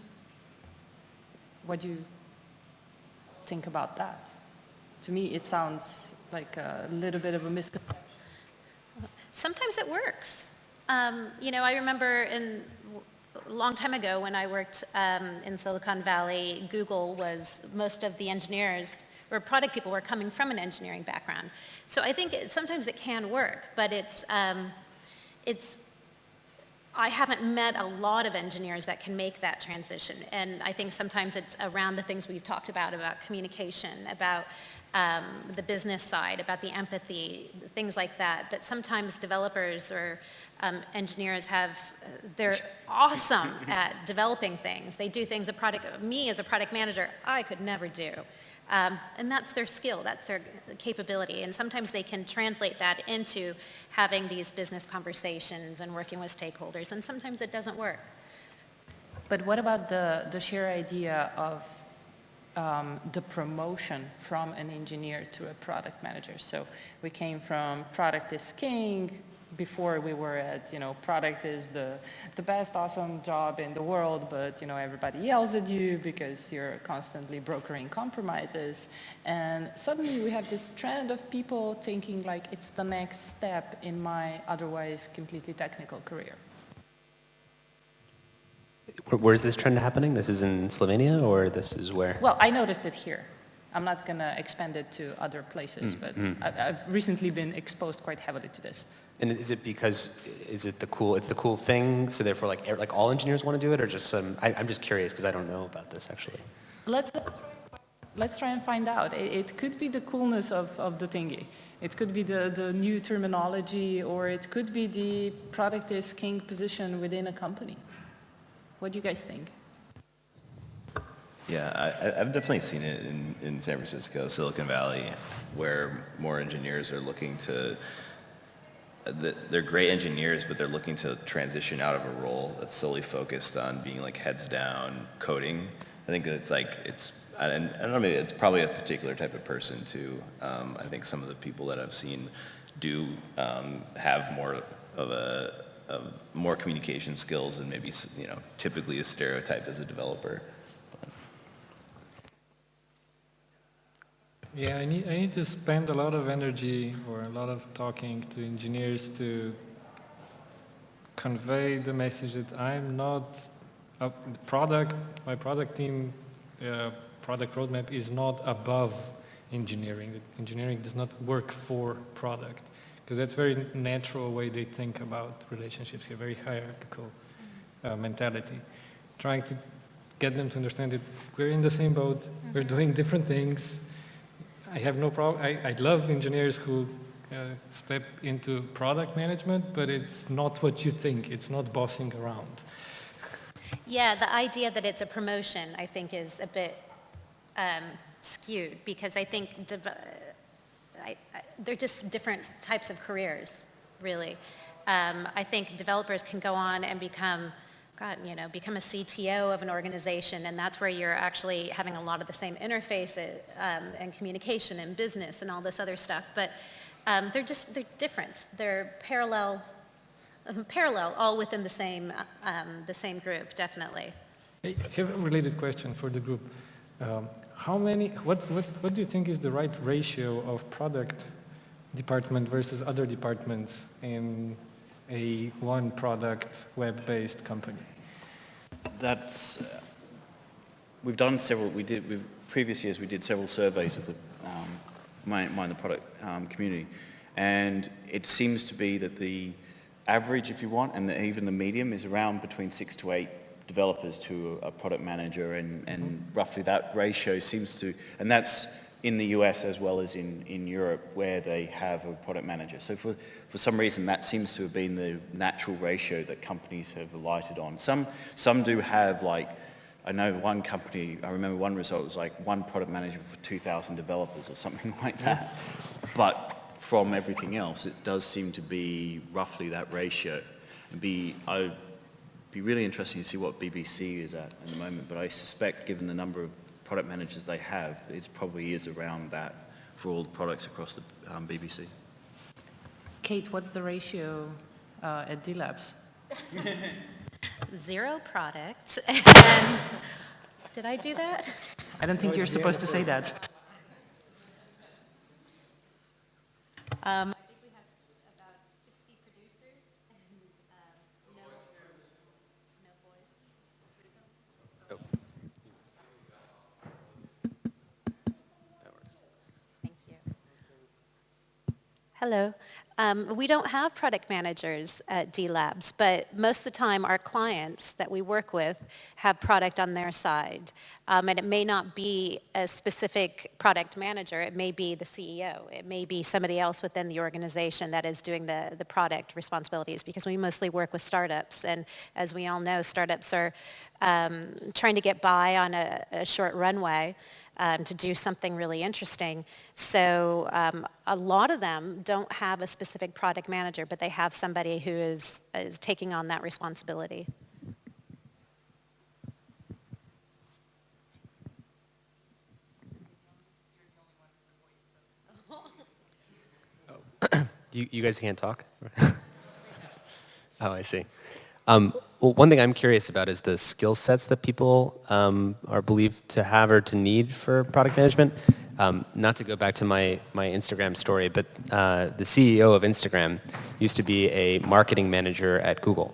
What do you think about that? To me, it sounds like a little bit of a misconception. Sometimes it works. I remember a long time ago when I worked in Silicon Valley, most of the engineers or product people were coming from an engineering background. So I think sometimes it can work, but I haven't met a lot of engineers that can make that transition. And I think sometimes it's around the things we've talked about communication, about the business side, about the empathy, things like that, that sometimes developers or engineers they're awesome at developing things. They do things me as a product manager, I could never do. And that's their skill, that's their capability. And sometimes they can translate that into having these business conversations and working with stakeholders, and sometimes it doesn't work. But what about the sheer idea of the promotion from an engineer to a product manager? So we came from product is king. Before we were at, product is the best awesome job in the world, but, everybody yells at you because you're constantly brokering compromises. And suddenly we have this trend of people thinking like it's the next step in my otherwise completely technical career. Where's this trend happening? This is in Slovenia, or this is where? Well, I noticed it here. I'm not going to expand it to other places, but I've recently been exposed quite heavily to this. And is it because it's the cool thing, so therefore like all engineers want to do it, or just some? I'm just curious because I don't know about this actually. Let's try and find out. It could be the coolness of the thingy. It could be the new terminology, or it could be the product is king position within a company. What do you guys think? Yeah, I've definitely seen it in San Francisco, Silicon Valley, where more engineers are looking to, they're great engineers, but they're looking to transition out of a role that's solely focused on being like heads down coding. I think that and I don't know, maybe it's probably a particular type of person too. I think some of the people that I've seen do have more of more communication skills and maybe, typically is stereotyped as a developer. Yeah, I need to spend a lot of energy or a lot of talking to engineers to convey the message that I'm not my product team, product roadmap is not above engineering. Engineering does not work for product, because that's a very natural way they think about relationships here, very hierarchical mentality. Trying to get them to understand that we're in the same boat, we're doing different things. I have no problem. I love engineers who step into product management, but it's not what you think. It's not bossing around. Yeah, the idea that it's a promotion, I think, is a bit skewed, because I think they're just different types of careers, really. I think developers can go on and become a CTO of an organization, and that's where you're actually having a lot of the same interfaces and communication and business and all this other stuff. But they're different. They're parallel, all within the same group, definitely. I have a related question for the group. What do you think is the right ratio of product department versus other departments in a one product web-based company? That's we've done several. Previous years we did several surveys of the the product community, and it seems to be that the average, if you want, and even the medium is around between 6 to 8 developers to a product manager, and roughly that ratio seems to, and that's in the US as well as in Europe, where they have a product manager. So for some reason that seems to have been the natural ratio that companies have alighted on. Some do have, like, I know one company, I remember one result was like one product manager for 2,000 developers or something like that. But from everything else, it does seem to be roughly that ratio. I'd be really interesting to see what BBC is at the moment, but I suspect, given the number of product managers they have, it probably is around that for all the products across the BBC. Kate, what's the ratio at d.Labs? 0 products. And did I do that? I don't think you're supposed to say that. I think we have about 60 producers and no voice. Thank you. Hello. We don't have product managers at d.Labs, but most of the time our clients that we work with have product on their side. And it may not be a specific product manager. It may be the CEO. It may be somebody else within the organization that is doing the product responsibilities, because we mostly work with startups. And as we all know, startups are trying to get by on a short runway. To do something really interesting. So a lot of them don't have a specific product manager, but they have somebody who is taking on that responsibility. You guys can't talk? Oh, I see. Well, one thing I'm curious about is the skill sets that people are believed to have or to need for product management. Not to go back to my Instagram story, but the CEO of Instagram used to be a marketing manager at Google.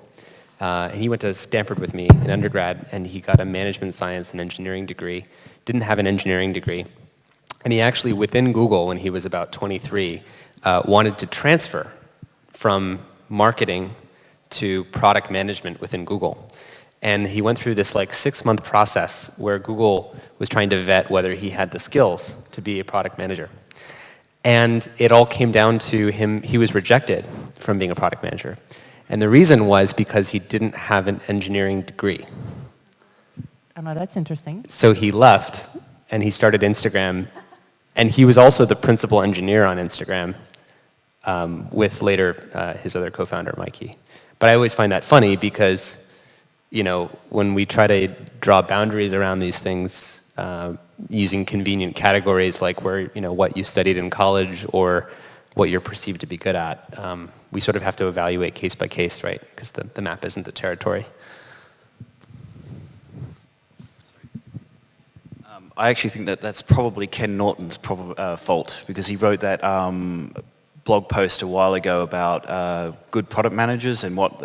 And he went to Stanford with me in undergrad, and he got a management science and engineering degree, didn't have an engineering degree. And he actually, within Google, when he was about 23, wanted to transfer from marketing to product management within Google. And he went through this like 6-month process where Google was trying to vet whether he had the skills to be a product manager. And it all came down to him, he was rejected from being a product manager. And the reason was because he didn't have an engineering degree. Oh, no, that's interesting. So he left and he started Instagram. And he was also the principal engineer on Instagram with later his other co-founder, Mikey. But I always find that funny because, you know, when we try to draw boundaries around these things using convenient categories like where, you know, what you studied in college or what you're perceived to be good at, we sort of have to evaluate case by case, right? Because the map isn't the territory. I actually think that that's probably Ken Norton's fault, because he wrote that blog post a while ago about good product managers and what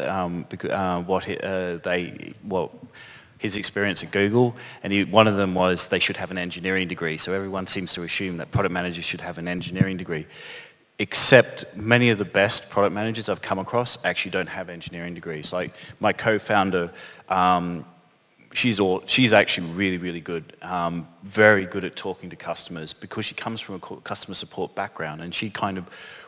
his experience at Google, and one of them was they should have an engineering degree. So everyone seems to assume that product managers should have an engineering degree, except many of the best product managers I've come across actually don't have engineering degrees. Like my co-founder, she's actually really, really good, very good at talking to customers because she comes from a customer support background, and she kind of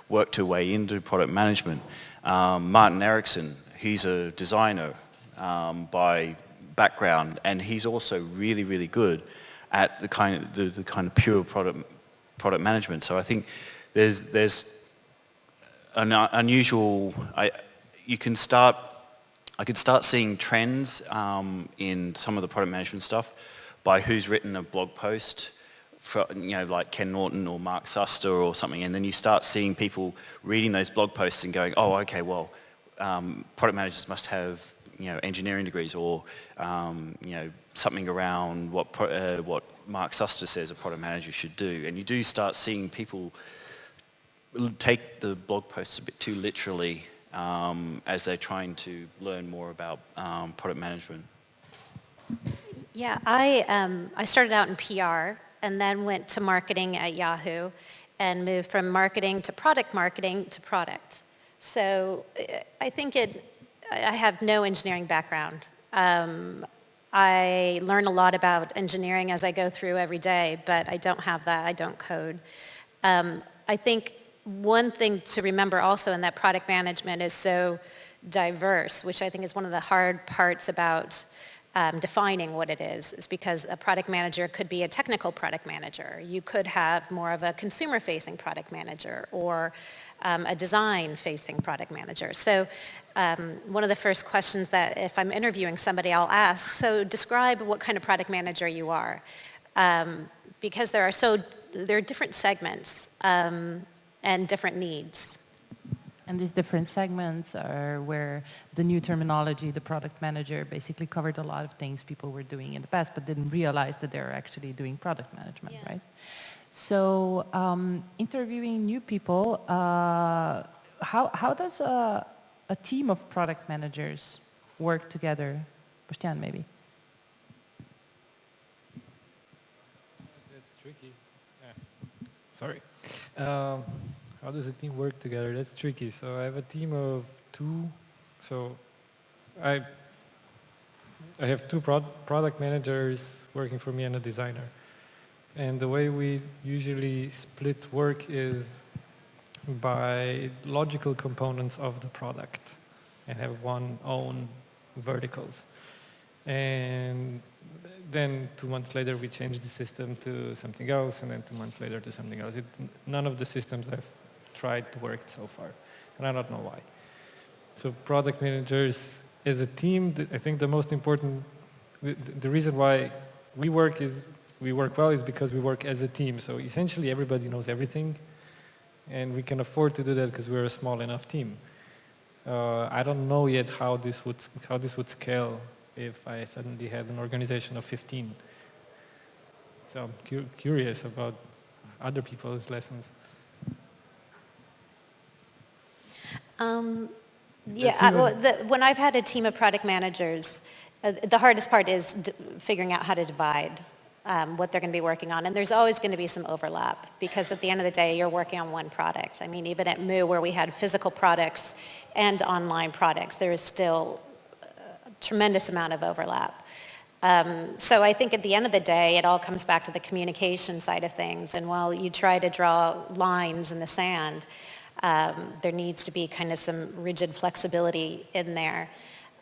worked her way into product management. Martin Erickson, he's a designer by background, and he's also really, really good at the kind of pure product management. So I think there's an unusual. I could start seeing trends in some of the product management stuff by who's written a blog post, for, you know, like Ken Norton or Mark Suster or something, and then you start seeing people reading those blog posts and going, oh, okay, well, product managers must have, you know, engineering degrees, or you know, something around what Mark Suster says a product manager should do, and you do start seeing people take the blog posts a bit too literally as they're trying to learn more about product management. Yeah, I started out in PR and then went to marketing at Yahoo and moved from marketing to product product. So I think I have no engineering background. I learn a lot about engineering as I go through every day, but I don't have that. I don't code. I think one thing to remember also in that product management is so diverse, which I think is one of the hard parts about defining what it is because a product manager could be a technical product manager. You could have more of a consumer-facing product manager or a design-facing product manager. So one of the first questions that if I'm interviewing somebody, I'll ask, so describe what kind of product manager you are. Because there are different segments and different needs. And these different segments are where the new terminology, the product manager, basically covered a lot of things people were doing in the past, but didn't realize that they're actually doing product management, right? So interviewing new people, how does a team of product managers work together? Boštjan, maybe. It's tricky. Yeah. Sorry. how does a team work together? That's tricky. So I have a team of 2. So I have 2 product managers working for me and a designer. And the way we usually split work is by logical components of the product and have one own verticals. And then 2 months later we change the system to something else, and then 2 months later to something else. None of the systems I've tried worked so far, and I don't know why. So product managers as a team, I think the most important, the reason why we work well is because we work as a team. So essentially everybody knows everything, and we can afford to do that because we're a small enough team. I don't know yet how this would scale if I suddenly had an organization of 15. So I'm curious about other people's lessons. When I've had a team of product managers, the hardest part is figuring out how to divide what they're going to be working on. And there's always going to be some overlap because at the end of the day, you're working on one product. I mean, even at Moo, where we had physical products and online products, there is still a tremendous amount of overlap. So I think at the end of the day, it all comes back to the communication side of things. And while you try to draw lines in the sand, there needs to be kind of some rigid flexibility in there.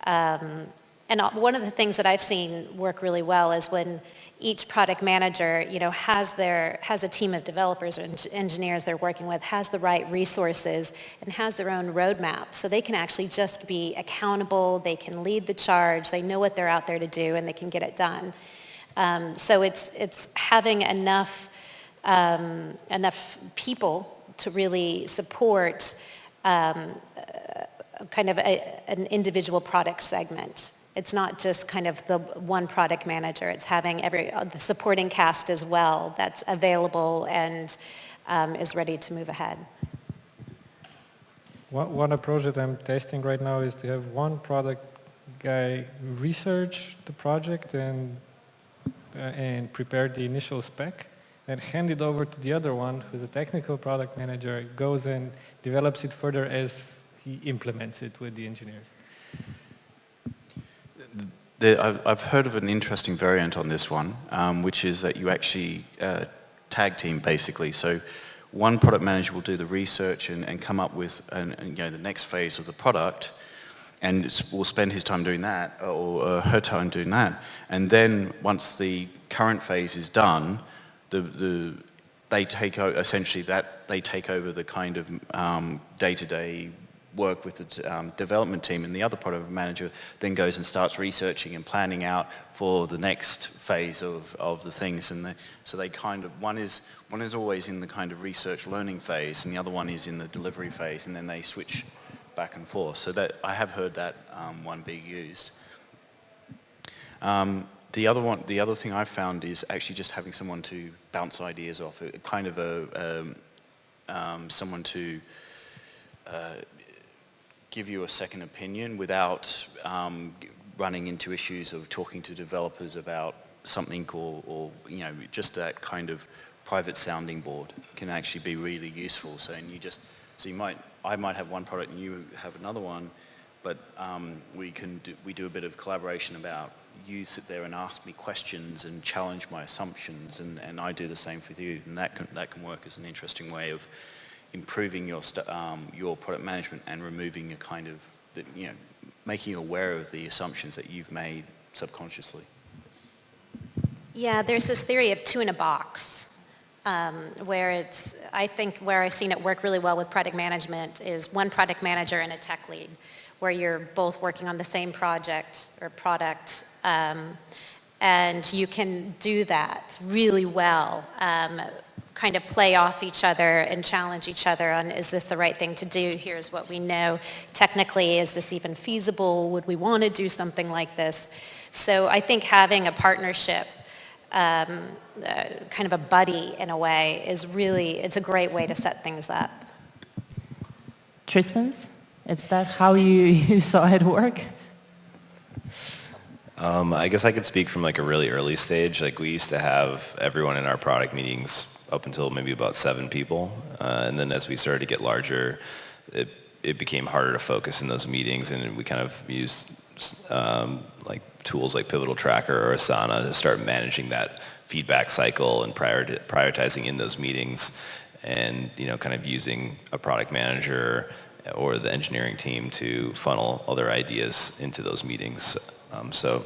And one of the things that I've seen work really well is when each product manager, has a team of developers or engineers they're working with, has the right resources, and has their own roadmap. So they can actually just be accountable, they can lead the charge, they know what they're out there to do, and they can get it done. So it's having enough people to really support kind of an individual product segment. It's not just kind of the one product manager. It's having the supporting cast as well that's available and is ready to move ahead. One approach that I'm testing right now is to have one product guy research the project and prepare the initial spec, and hand it over to the other one, who's a technical product manager, goes and develops it further as he implements it with the engineers. I've heard of an interesting variant on this one, which is that you actually tag team basically. So one product manager will do the research and come up with the next phase of the product, and will spend his time doing that or her time doing that. And then once the current phase is done, they take over the kind of day-to-day work with the development team, and the other product manager then goes and starts researching and planning out for the next phase of the things. And so they kind of, one is always in the kind of research learning phase, and the other one is in the delivery phase, and then they switch back and forth. So that I have heard that one being used. The other thing I've found is actually just having someone to bounce ideas off, kind of someone to give you a second opinion without running into issues of talking to developers about something or just that kind of private sounding board can actually be really useful. So I might have one product and you have another one, but we do a bit of collaboration about you sit there and ask me questions and challenge my assumptions, and I do the same for you, and that can work as an interesting way of improving your product management and removing a kind of, making you aware of the assumptions that you've made subconsciously. Yeah, there's this theory of 2 in a box, where I've seen it work really well with product management is one product manager and a tech lead, where you're both working on the same project or product, and you can do that really well, kind of play off each other and challenge each other on, is this the right thing to do? Here's what we know. Technically, is this even feasible? Would we want to do something like this? So I think having a partnership, kind of a buddy in a way, it's a great way to set things up. Tristan's? Is that how you saw it work? I guess I could speak from like a really early stage. Like we used to have everyone in our product meetings up until maybe about 7 people. And then as we started to get larger, it became harder to focus in those meetings, and we kind of used like tools like Pivotal Tracker or Asana to start managing that feedback cycle and prioritizing in those meetings, and kind of using a product manager or the engineering team to funnel other ideas into those meetings. So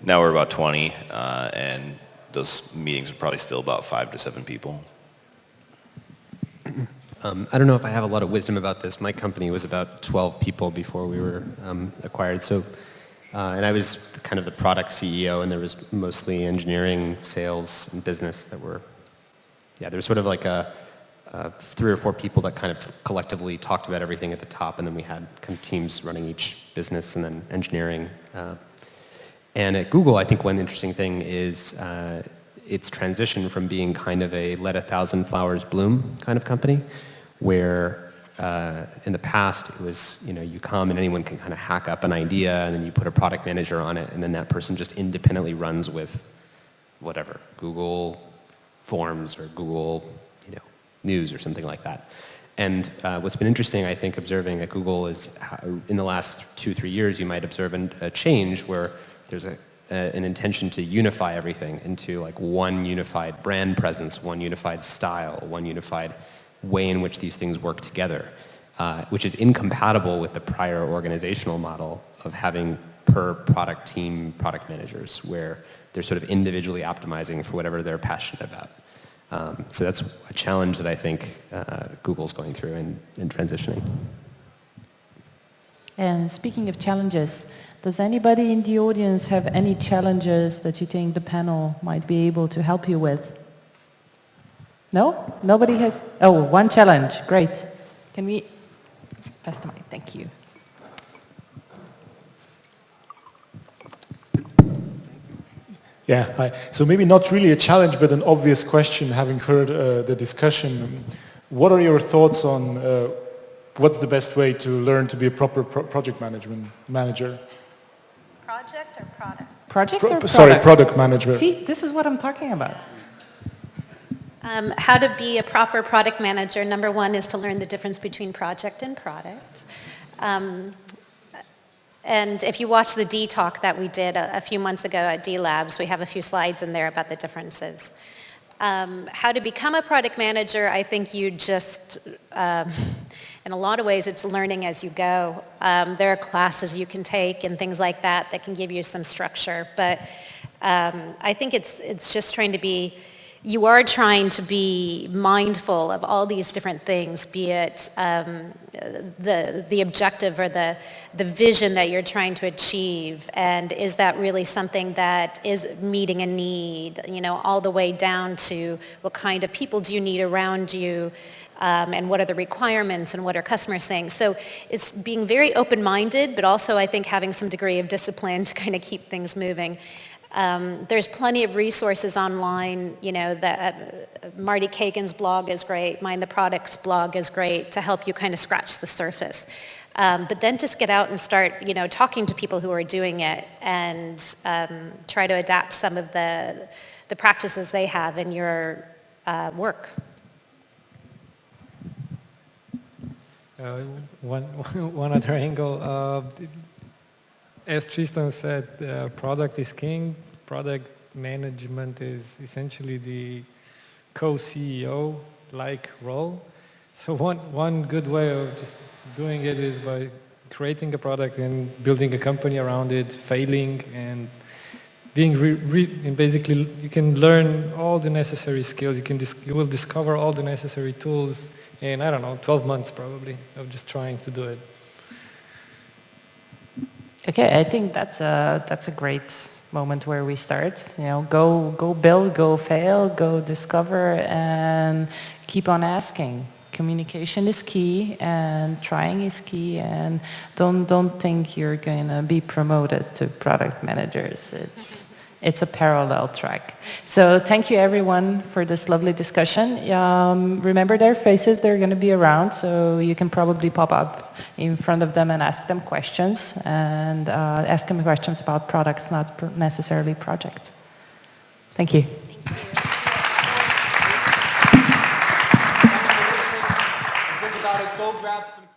now we're about 20, and those meetings are probably still about 5 to 7 people. I don't know if I have a lot of wisdom about this. My company was about 12 people before we were acquired. So, and I was kind of the product CEO, and there was mostly engineering, sales, and business that were, there was sort of like 3 or 4 people that kind of collectively talked about everything at the top, and then we had kind of teams running each business and then engineering. And at Google, I think one interesting thing is its transition from being kind of a let 1,000 flowers bloom kind of company, where in the past it was, you come and anyone can kind of hack up an idea, and then you put a product manager on it, and then that person just independently runs with whatever, Google Forms or Google News or something like that. And what's been interesting, I think, observing at Google is how in the last 2-3 years you might observe a change where there's an intention to unify everything into like one unified brand presence, one unified style, one unified way in which these things work together, which is incompatible with the prior organizational model of having per product team product managers, where they're sort of individually optimizing for whatever they're passionate about. So that's a challenge that I think Google's going through in transitioning. And speaking of challenges, does anybody in the audience have any challenges that you think the panel might be able to help you with? No? Nobody has? Oh, one challenge. Great. Can we pass the mic? Thank you. Yeah, hi. So maybe not really a challenge, but an obvious question, having heard the discussion. What are your thoughts on what's the best way to learn to be a proper project manager? Project or product? Project or product? Sorry, product manager. See, this is what I'm talking about. How to be a proper product manager. Number 1 is to learn the difference between project and product. And if you watch the D talk that we did a few months ago at d.Labs, we have a few slides in there about the differences. How to become a product manager, I think you just, in a lot of ways, it's learning as you go. There are classes you can take and things like that that can give you some structure. But I think it's just trying to be, you are trying to be mindful of all these different things, be it the objective or the vision that you're trying to achieve, and is that really something that is meeting a need, all the way down to what kind of people do you need around you, and what are the requirements and what are customers saying. So it's being very open-minded, but also I think having some degree of discipline to kind of keep things moving. There's plenty of resources online, that Marty Kagan's blog is great, Mind the Products blog is great to help you kind of scratch the surface. But then just get out and start, talking to people who are doing it, and try to adapt some of the practices they have in your work. One other angle, as Tristan said, product is king. Product management is essentially the co-CEO-like role. So one good way of just doing it is by creating a product and building a company around it, failing, and being and basically you can learn all the necessary skills. You will discover all the necessary tools in, 12 months probably of just trying to do it. Okay, I think that's a great moment where we start. Go build, go fail, go discover, and keep on asking. Communication is key, and trying is key, and don't think you're gonna be promoted to product managers. It's a parallel track. So thank you everyone for this lovely discussion. Remember their faces, they're going to be around, so you can probably pop up in front of them and ask them questions, and ask them questions about products, not necessarily projects. Thank you. Thank you. go grab some